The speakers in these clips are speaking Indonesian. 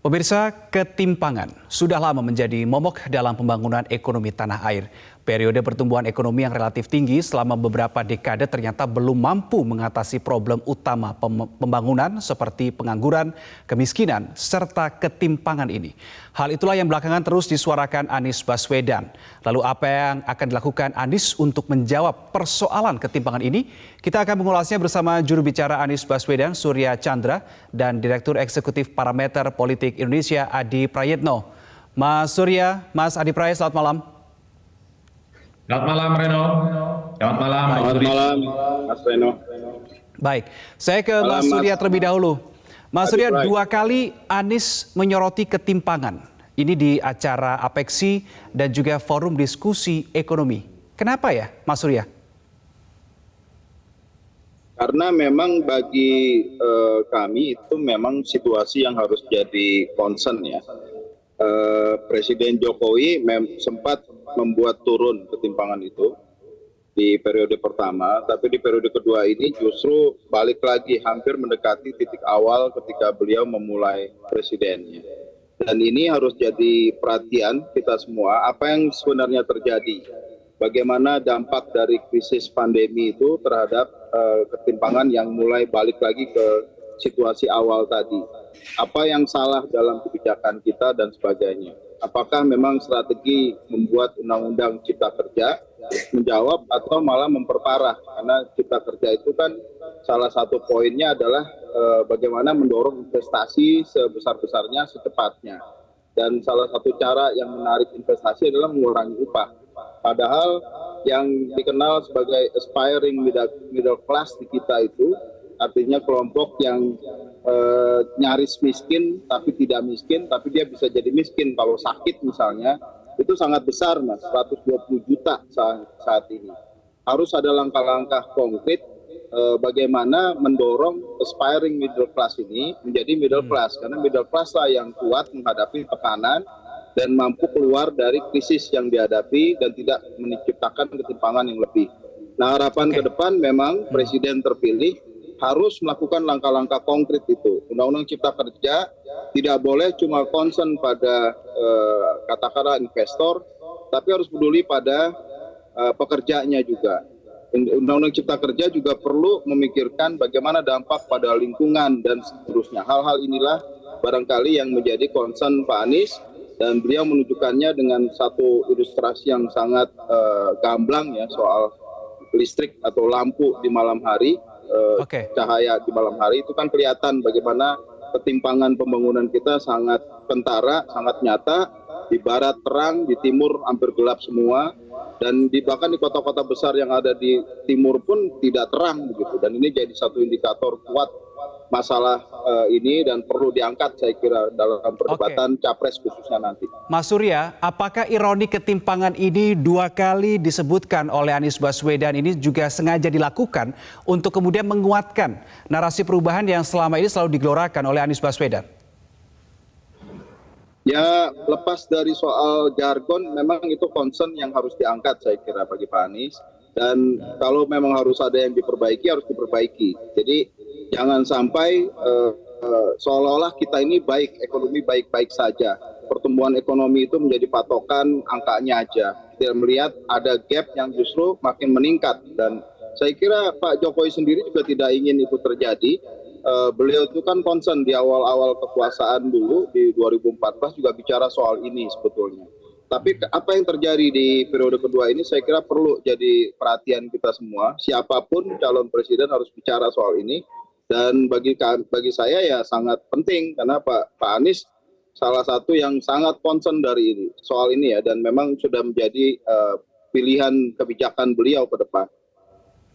Pemirsa, ketimpangan sudah lama menjadi momok dalam pembangunan ekonomi tanah air. Periode pertumbuhan ekonomi yang relatif tinggi selama beberapa dekade ternyata belum mampu mengatasi problem utama pembangunan seperti pengangguran, kemiskinan, serta ketimpangan ini. Hal itulah yang belakangan terus disuarakan Anies Baswedan. Lalu apa yang akan dilakukan Anies untuk menjawab persoalan ketimpangan ini? Kita akan mengulasnya bersama juru bicara Anies Baswedan, Surya Chandra, dan Direktur Eksekutif Parameter Politik Indonesia, Adi Prayitno. Mas Surya, Mas Adi Prayitno, selamat malam. Selamat malam, Reno. Selamat malam, Selamat malam, Mas Reno. Baik, saya ke Mas Surya terlebih dahulu. Mas Surya, 2 kali Anies menyoroti ketimpangan. Ini di acara Apexi dan juga Forum Diskusi Ekonomi. Kenapa ya, Mas Surya? Karena memang bagi kami itu memang situasi yang harus jadi concern ya. Presiden Jokowi sempat membuat turun ketimpangan itu di periode pertama, tapi di periode kedua ini justru balik lagi hampir mendekati titik awal ketika beliau memulai presidennya. Dan ini harus jadi perhatian kita semua, apa yang sebenarnya terjadi. Bagaimana dampak dari krisis pandemi itu terhadap ketimpangan yang mulai balik lagi ke situasi awal tadi. Apa yang salah dalam kebijakan kita dan sebagainya. Apakah memang strategi membuat undang-undang cipta kerja menjawab atau malah memperparah? Karena cipta kerja itu kan salah satu poinnya adalah bagaimana mendorong investasi sebesar-besarnya secepatnya. Dan salah satu cara yang menarik investasi adalah mengurangi upah. Padahal yang dikenal sebagai aspiring middle class di kita itu artinya kelompok yang nyaris miskin tapi tidak miskin, tapi dia bisa jadi miskin kalau sakit misalnya, itu sangat besar Mas, 120 juta saat ini. Harus ada langkah-langkah konkret bagaimana mendorong aspiring middle class ini menjadi middle class, karena middle class lah yang kuat menghadapi tekanan dan mampu keluar dari krisis yang dihadapi dan tidak menciptakan ketimpangan yang lebih. Nah, harapan ke depan memang Presiden terpilih harus melakukan langkah-langkah konkret itu. Undang-undang Cipta Kerja tidak boleh cuma concern pada katakanlah investor, tapi harus peduli pada pekerjanya juga. Undang-undang Cipta Kerja juga perlu memikirkan bagaimana dampak pada lingkungan dan seterusnya. Hal-hal inilah barangkali yang menjadi concern Pak Anies, dan beliau menunjukkannya dengan satu ilustrasi yang sangat gamblang ya soal listrik atau lampu di malam hari. Cahaya di malam hari itu kan kelihatan bagaimana ketimpangan pembangunan kita sangat kentara, sangat nyata. Di barat terang, di timur hampir gelap semua, dan bahkan di kota-kota besar yang ada di timur pun tidak terang begitu. Dan ini jadi satu indikator kuat masalah ini dan perlu diangkat saya kira dalam perdebatan capres khususnya nanti. Mas Surya, apakah ironi ketimpangan ini 2 kali disebutkan oleh Anies Baswedan ini juga sengaja dilakukan untuk kemudian menguatkan narasi perubahan yang selama ini selalu digelorakan oleh Anies Baswedan? Ya, lepas dari soal jargon, memang itu concern yang harus diangkat saya kira bagi Pak Anies. Dan kalau memang harus ada yang diperbaiki, harus diperbaiki. Jadi jangan sampai seolah-olah kita ini baik, ekonomi baik-baik saja. Pertumbuhan ekonomi itu menjadi patokan angkanya aja. Kita melihat ada gap yang justru makin meningkat. Dan saya kira Pak Jokowi sendiri juga tidak ingin itu terjadi. Beliau itu kan concern di awal-awal kekuasaan dulu di 2014 juga bicara soal ini sebetulnya. Tapi apa yang terjadi di periode kedua ini saya kira perlu jadi perhatian kita semua. Siapapun calon presiden harus bicara soal ini. Dan bagi saya ya sangat penting karena Pak Anies salah satu yang sangat concern dari ini soal ini ya, dan memang sudah menjadi pilihan kebijakan beliau ke depan.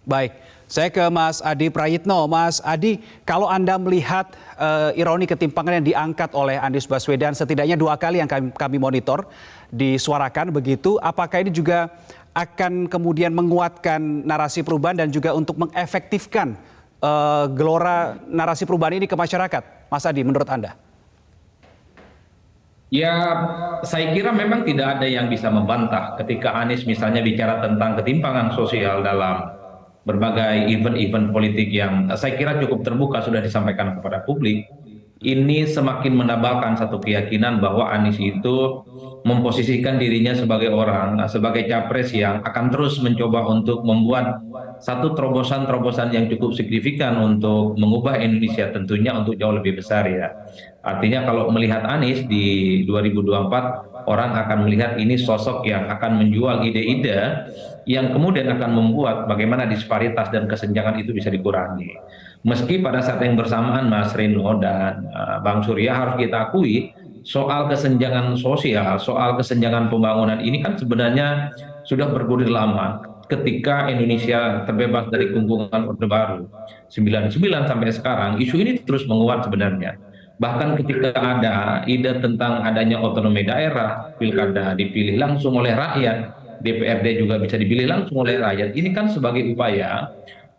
Baik, saya ke Mas Adi Prayitno. Mas Adi, kalau Anda melihat ironi ketimpangan yang diangkat oleh Anies Baswedan setidaknya 2 kali yang kami monitor disuarakan begitu, apakah ini juga akan kemudian menguatkan narasi perubahan dan juga untuk mengefektifkan gelora narasi perubahan ini ke masyarakat? Mas Adi, menurut Anda? Ya, saya kira memang tidak ada yang bisa membantah ketika Anies misalnya bicara tentang ketimpangan sosial dalam berbagai event-event politik yang saya kira cukup terbuka sudah disampaikan kepada publik. ini semakin menabalkan satu keyakinan bahwa Anies itu memposisikan dirinya sebagai orang, sebagai capres yang akan terus mencoba untuk membuat satu terobosan-terobosan yang cukup signifikan untuk mengubah Indonesia tentunya untuk jauh lebih besar ya. Artinya kalau melihat Anies di 2024, orang akan melihat ini sosok yang akan menjual ide-ide yang kemudian akan membuat bagaimana disparitas dan kesenjangan itu bisa dikurangi. Meski pada saat yang bersamaan Mas Reno dan Bang Surya harus kita akui soal kesenjangan sosial, soal kesenjangan pembangunan ini kan sebenarnya sudah bergulir lama ketika Indonesia terbebas dari kungkungan Orde Baru 99 sampai sekarang isu ini terus menguat sebenarnya. Bahkan ketika ada ide tentang adanya otonomi daerah, pilkada dipilih langsung oleh rakyat, DPRD juga bisa dipilih langsung oleh rakyat. Ini kan sebagai upaya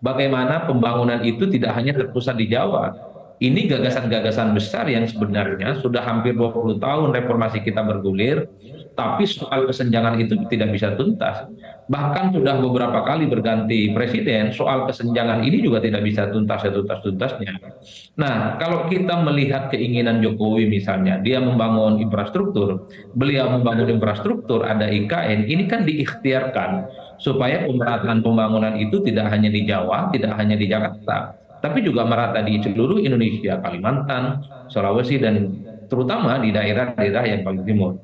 bagaimana pembangunan itu tidak hanya terpusat di Jawa. Ini gagasan-gagasan besar yang sebenarnya sudah hampir 20 tahun reformasi kita bergulir, tapi soal kesenjangan itu tidak bisa tuntas. Bahkan sudah beberapa kali berganti presiden, soal kesenjangan ini juga tidak bisa tuntas setuntas-tuntasnya. Nah, kalau kita melihat keinginan Jokowi misalnya, dia membangun infrastruktur, beliau membangun infrastruktur, ada IKN, ini kan diikhtiarkan supaya pemerataan pembangunan itu tidak hanya di Jawa, tidak hanya di Jakarta, tapi juga merata di seluruh Indonesia, Kalimantan, Sulawesi, dan terutama di daerah-daerah yang paling timur.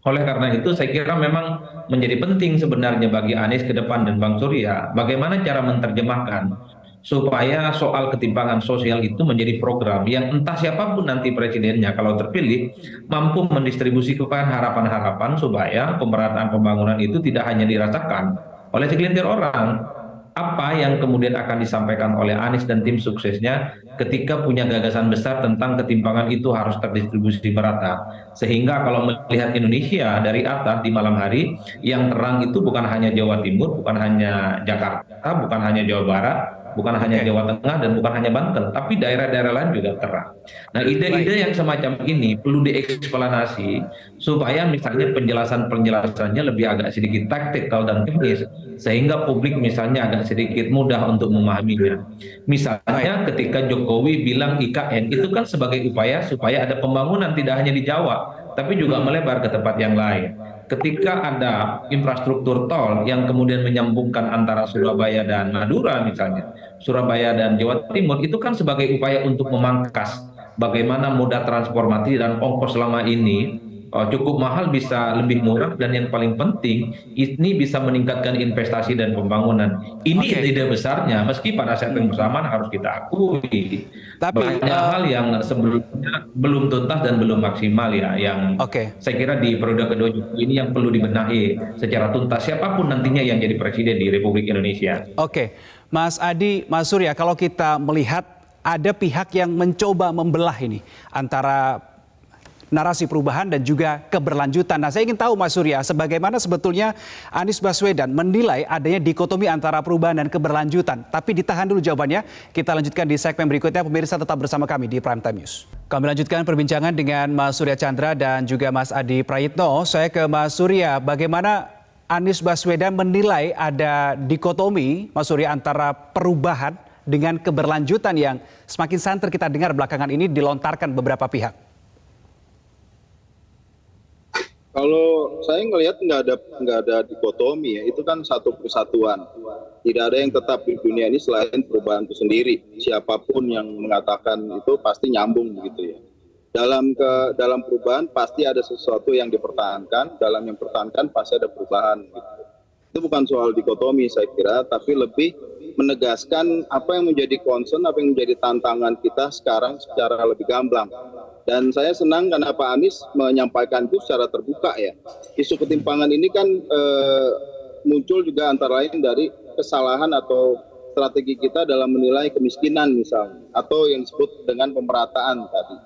Oleh karena itu saya kira memang menjadi penting sebenarnya bagi Anies ke depan dan Bang Surya, bagaimana cara menerjemahkan supaya soal ketimpangan sosial itu menjadi program yang entah siapapun nanti presidennya kalau terpilih mampu mendistribusikan harapan-harapan supaya pemerataan pembangunan itu tidak hanya dirasakan oleh segelintir orang. Apa yang kemudian akan disampaikan oleh Anies dan tim suksesnya ketika punya gagasan besar tentang ketimpangan itu harus terdistribusi merata. Sehingga kalau melihat Indonesia dari atas di malam hari, yang terang itu bukan hanya Jawa Timur, bukan hanya Jakarta, bukan hanya Jawa Barat, bukan hanya Jawa Tengah, dan bukan hanya Banten, tapi daerah-daerah lain juga terang. Nah, ide-ide yang semacam ini perlu dieksplanasi supaya misalnya penjelasan-penjelasannya lebih agak sedikit taktikal dan teknis, sehingga publik misalnya agak sedikit mudah untuk memahaminya. Misalnya ketika Jokowi bilang IKN, itu kan sebagai upaya supaya ada pembangunan tidak hanya di Jawa, tapi juga melebar ke tempat yang lain. Ketika ada infrastruktur tol yang kemudian menyambungkan antara Surabaya dan Madura misalnya, Surabaya dan Jawa Timur, itu kan sebagai upaya untuk memangkas bagaimana moda transportasi dan ongkos selama ini cukup mahal bisa lebih murah, dan yang paling penting ini bisa meningkatkan investasi dan pembangunan. Ini ide besarnya, meski pada saat yang bersamaan harus kita akui Tapi banyak hal yang sebelumnya belum tuntas dan belum maksimal ya, yang saya kira di periode kedua Jokowi ini yang perlu dibenahi secara tuntas siapapun nantinya yang jadi presiden di Republik Indonesia. Mas Adi, Mas Surya, kalau kita melihat ada pihak yang mencoba membelah ini antara narasi perubahan dan juga keberlanjutan. Nah, saya ingin tahu Mas Surya, sebagaimana sebetulnya Anies Baswedan menilai adanya dikotomi antara perubahan dan keberlanjutan. Tapi ditahan dulu jawabannya, kita lanjutkan di segmen berikutnya. Pemirsa tetap bersama kami di Prime Time News. Kami lanjutkan perbincangan dengan Mas Surya Chandra dan juga Mas Adi Prayitno. Saya ke Mas Surya, bagaimana Anies Baswedan menilai ada dikotomi, Mas Surya, antara perubahan dengan keberlanjutan yang semakin santer kita dengar belakangan ini dilontarkan beberapa pihak? Kalau saya ngelihat nggak ada dikotomi ya, itu kan satu kesatuan. Tidak ada yang tetap di dunia ini selain perubahan itu sendiri. Siapapun yang mengatakan itu pasti nyambung begitu ya. Dalam perubahan pasti ada sesuatu yang dipertahankan, dalam yang dipertahankan pasti ada perubahan. Gitu. Itu bukan soal dikotomi saya kira, tapi lebih menegaskan apa yang menjadi concern, apa yang menjadi tantangan kita sekarang secara lebih gamblang. Dan saya senang karena Pak Anies menyampaikan itu secara terbuka ya. Isu ketimpangan ini kan muncul juga antara lain dari kesalahan atau strategi kita dalam menilai kemiskinan misalnya. Atau yang disebut dengan pemerataan tadi.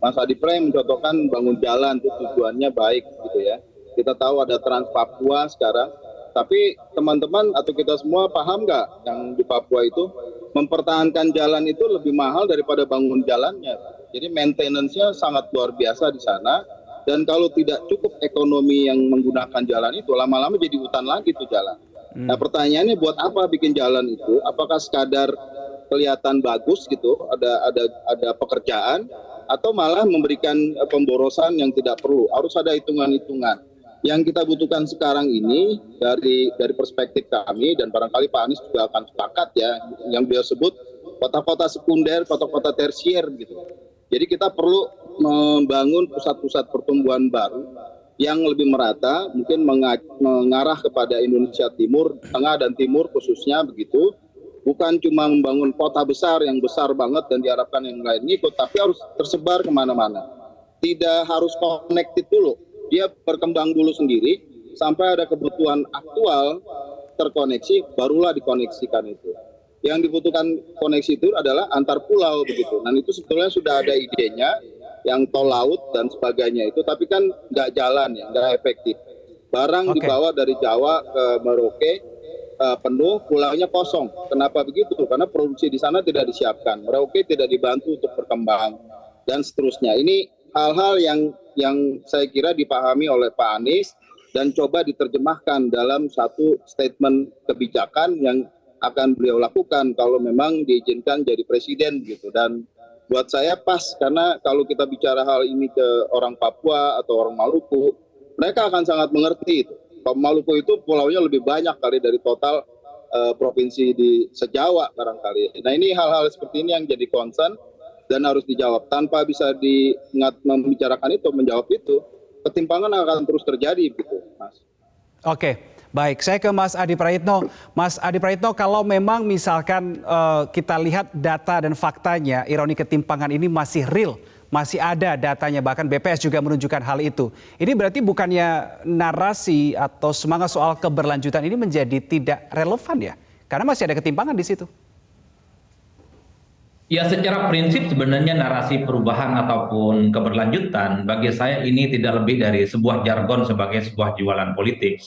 Mas Adi Pray mencontohkan bangun jalan itu tujuannya baik gitu ya. Kita tahu ada Trans Papua sekarang. Tapi teman-teman atau kita semua paham nggak yang di Papua itu mempertahankan jalan itu lebih mahal daripada bangun jalannya. Jadi maintenance-nya sangat luar biasa di sana, dan kalau tidak cukup ekonomi yang menggunakan jalan itu, lama-lama jadi hutan lagi tuh jalan. Nah pertanyaannya buat apa bikin jalan itu? Apakah sekadar kelihatan bagus gitu, ada pekerjaan, atau malah memberikan pemborosan yang tidak perlu. Harus ada hitungan-hitungan. Yang kita butuhkan sekarang ini dari perspektif kami, dan barangkali Pak Anies juga akan sepakat ya, yang beliau sebut kota-kota sekunder, kota-kota tersier gitu. Jadi kita perlu membangun pusat-pusat pertumbuhan baru yang lebih merata, mungkin mengarah kepada Indonesia Timur, Tengah dan Timur khususnya begitu. Bukan cuma membangun kota besar yang besar banget dan diharapkan yang lain ngikut, tapi harus tersebar kemana-mana. Tidak harus connected dulu, dia berkembang dulu sendiri sampai ada kebutuhan aktual terkoneksi, barulah dikoneksikan itu. Yang dibutuhkan koneksi itu adalah antar pulau begitu. Dan itu sebetulnya sudah ada idenya, yang tol laut dan sebagainya itu, tapi kan nggak jalan ya, nggak efektif. Barang dibawa dari Jawa ke Merauke penuh, pulaunya kosong. Kenapa begitu? Karena produksi di sana tidak disiapkan. Merauke tidak dibantu untuk berkembang dan seterusnya. Ini hal-hal yang saya kira dipahami oleh Pak Anies dan coba diterjemahkan dalam satu statement kebijakan yang akan beliau lakukan kalau memang diizinkan jadi presiden gitu. Dan buat saya pas, karena kalau kita bicara hal ini ke orang Papua atau orang Maluku, mereka akan sangat mengerti itu. Maluku itu pulaunya lebih banyak kali dari total provinsi di se-Jawa barangkali. Nah ini hal-hal seperti ini yang jadi concern dan harus dijawab. Tanpa bisa membicarakan itu, menjawab itu, ketimpangan akan terus terjadi gitu, Mas. Oke, baik. Saya ke Mas Adi Praitno. Mas Adi Praitno, kalau memang misalkan kita lihat data dan faktanya, ironi ketimpangan ini masih real, masih ada datanya, bahkan BPS juga menunjukkan hal itu. Ini berarti bukannya narasi atau semangat soal keberlanjutan ini menjadi tidak relevan ya? Karena masih ada ketimpangan di situ. Ya, secara prinsip sebenarnya narasi perubahan ataupun keberlanjutan bagi saya ini tidak lebih dari sebuah jargon sebagai sebuah jualan politik.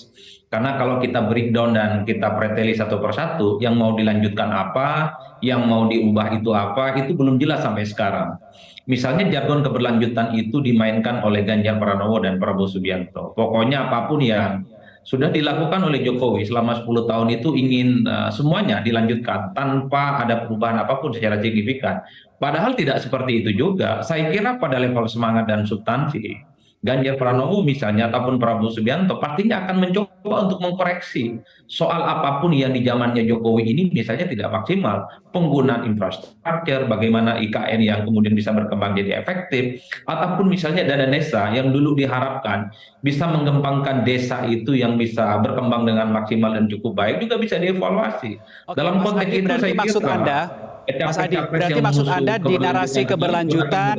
Karena kalau kita breakdown dan kita preteli satu persatu, yang mau dilanjutkan apa, yang mau diubah itu apa, itu belum jelas sampai sekarang. Misalnya jargon keberlanjutan itu dimainkan oleh Ganjar Pranowo dan Prabowo Subianto. Pokoknya apapun yang sudah dilakukan oleh Jokowi selama 10 tahun itu ingin semuanya dilanjutkan tanpa ada perubahan apapun secara signifikan. Padahal tidak seperti itu juga. Saya kira pada level semangat dan substansi, Ganjar Pranowo misalnya ataupun Prabowo Subianto pastinya akan mencoba untuk mengkoreksi soal apapun yang di zamannya Jokowi ini misalnya tidak maksimal. Penggunaan infrastruktur, bagaimana IKN yang kemudian bisa berkembang jadi efektif, ataupun misalnya dana desa yang dulu diharapkan bisa mengembangkan desa itu yang bisa berkembang dengan maksimal dan cukup baik juga bisa dievaluasi. Oke, Dalam Mas konteks Adi, itu berarti saya maksud kira Anda, Mas Adi, berarti maksud Anda di narasi keberlanjutan.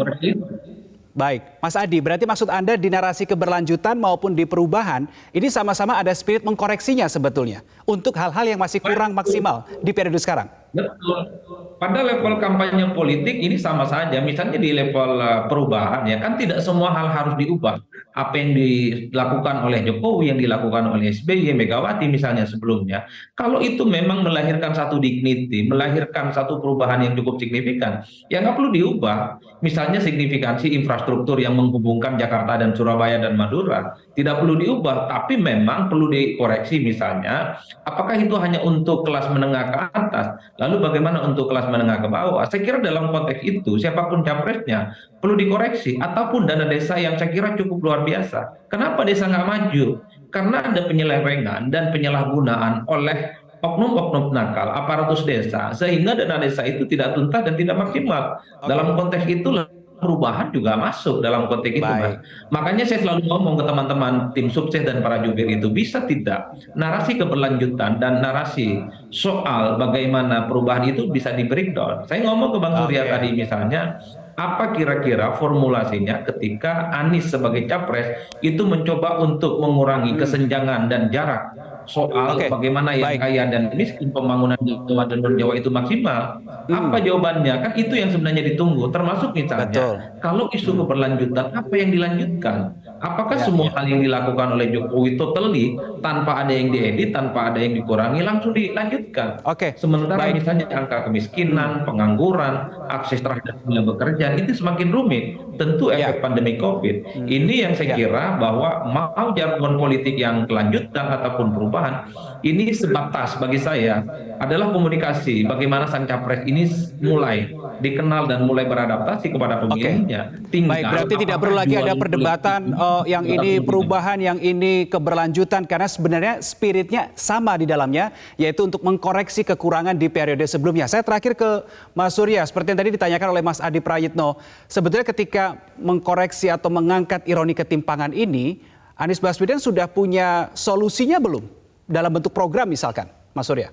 Baik, Mas Adi, berarti maksud Anda di narasi keberlanjutan maupun di perubahan, ini sama-sama ada spirit mengkoreksinya sebetulnya untuk hal-hal yang masih kurang maksimal di periode sekarang? Betul. Pada level kampanye politik ini sama saja, misalnya di level perubahan ya kan tidak semua hal harus diubah. Apa yang dilakukan oleh Jokowi, yang dilakukan oleh SBY, Megawati misalnya sebelumnya, kalau itu memang melahirkan satu dignity, melahirkan satu perubahan yang cukup signifikan, ya nggak perlu diubah. Misalnya signifikansi infrastruktur yang menghubungkan Jakarta dan Surabaya dan Madura, tidak perlu diubah, tapi memang perlu dikoreksi misalnya, apakah itu hanya untuk kelas menengah ke atas, lalu bagaimana untuk kelas menengah ke bawah. Saya kira dalam konteks itu, siapapun capresnya perlu dikoreksi, ataupun dana desa yang saya kira cukup luar biasa. Kenapa desa nggak maju? Karena ada penyelewengan dan penyalahgunaan oleh oknum-oknum nakal, aparatus desa, sehingga dana desa itu tidak tuntas dan tidak maksimal. Dalam konteks itulah perubahan juga masuk dalam konteks itu, Mas. Makanya saya selalu ngomong ke teman-teman tim sukses dan para jubir itu, bisa tidak narasi keberlanjutan dan narasi soal bagaimana perubahan itu bisa di breakdown. Saya ngomong ke Bang Surya tadi misalnya, apa kira-kira formulasinya ketika Anies sebagai capres itu mencoba untuk mengurangi kesenjangan dan jarak soal bagaimana yang kaya dan miskin, pembangunan Jawa dan non Jawa itu maksimal. Apa jawabannya? Kan itu yang sebenarnya ditunggu. Termasuk misalnya kalau isu keberlanjutan, apa yang dilanjutkan? Apakah semua hal yang dilakukan oleh Jokowi totally tanpa ada yang diedit, tanpa ada yang dikurangi, langsung dilanjutkan? Sementara misalnya angka kemiskinan, pengangguran, akses terhadap dunia pekerjaan itu semakin rumit. Tentu efek pandemi COVID. Ini yang saya kira bahwa mau jargon politik yang kelanjutan ataupun perubahan, ini sebatas bagi saya adalah komunikasi bagaimana sang capres ini mulai dikenal dan mulai beradaptasi kepada pemilihnya. Baik, berarti tidak perlu lagi ada perdebatan yang ini perubahan, yang ini keberlanjutan, karena sebenarnya spiritnya sama di dalamnya, yaitu untuk mengkoreksi kekurangan di periode sebelumnya. Saya terakhir ke Mas Surya, seperti yang tadi ditanyakan oleh Mas Adi Prayitno, sebetulnya ketika mengkoreksi atau mengangkat ironi ketimpangan ini, Anies Baswedan sudah punya solusinya belum? Dalam bentuk program misalkan, Mas Surya?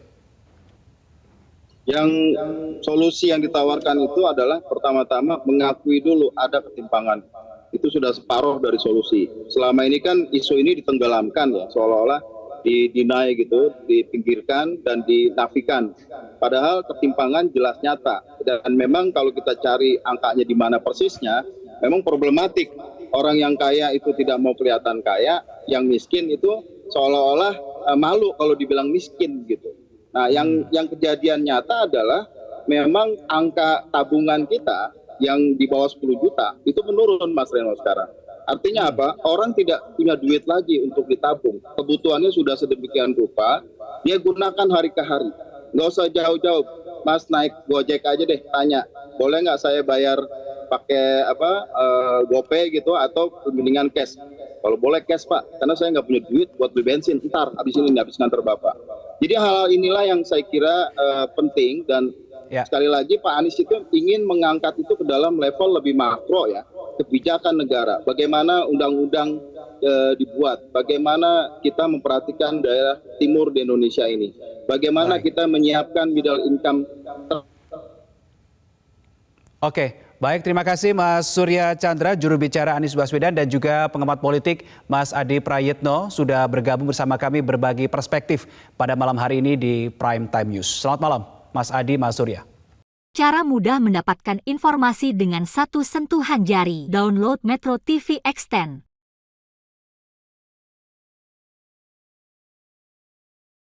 Yang solusi yang ditawarkan itu adalah pertama-tama mengakui dulu ada ketimpangan. Itu sudah separuh dari solusi. Selama ini kan isu ini ditenggelamkan ya, seolah-olah didinai gitu, dipinggirkan dan dinafikan. Padahal ketimpangan jelas nyata. Dan memang kalau kita cari angkanya di mana persisnya, memang problematik. Orang yang kaya itu tidak mau kelihatan kaya, yang miskin itu seolah-olah malu kalau dibilang miskin gitu. Nah, yang kejadian nyata adalah memang angka tabungan kita yang di bawah 10 juta itu menurun, Mas Reno, sekarang. Artinya apa? Orang tidak punya duit lagi untuk ditabung. Kebutuhannya sudah sedemikian rupa, dia gunakan hari ke hari. Nggak usah jauh-jauh, Mas naik Gojek aja deh, tanya, boleh nggak saya bayar pakai GoPay gitu atau mendingan cash? Kalau boleh cash, Pak, karena saya nggak punya duit buat beli bensin, ntar habis ini habis nganter Bapak. Jadi hal-hal inilah yang saya kira penting, dan sekali lagi Pak Anies itu ingin mengangkat itu ke dalam level lebih makro ya, kebijakan negara, bagaimana undang-undang dibuat, bagaimana kita memperhatikan daerah timur di Indonesia ini, bagaimana kita menyiapkan middle income. Oke. Baik, terima kasih Mas Surya Chandra, juru bicara Anies Baswedan, dan juga pengamat politik Mas Adi Prayitno sudah bergabung bersama kami berbagi perspektif pada malam hari ini di Prime Time News. Selamat malam, Mas Adi, Mas Surya. Cara mudah mendapatkan informasi dengan satu sentuhan jari. Download Metro TV Extend.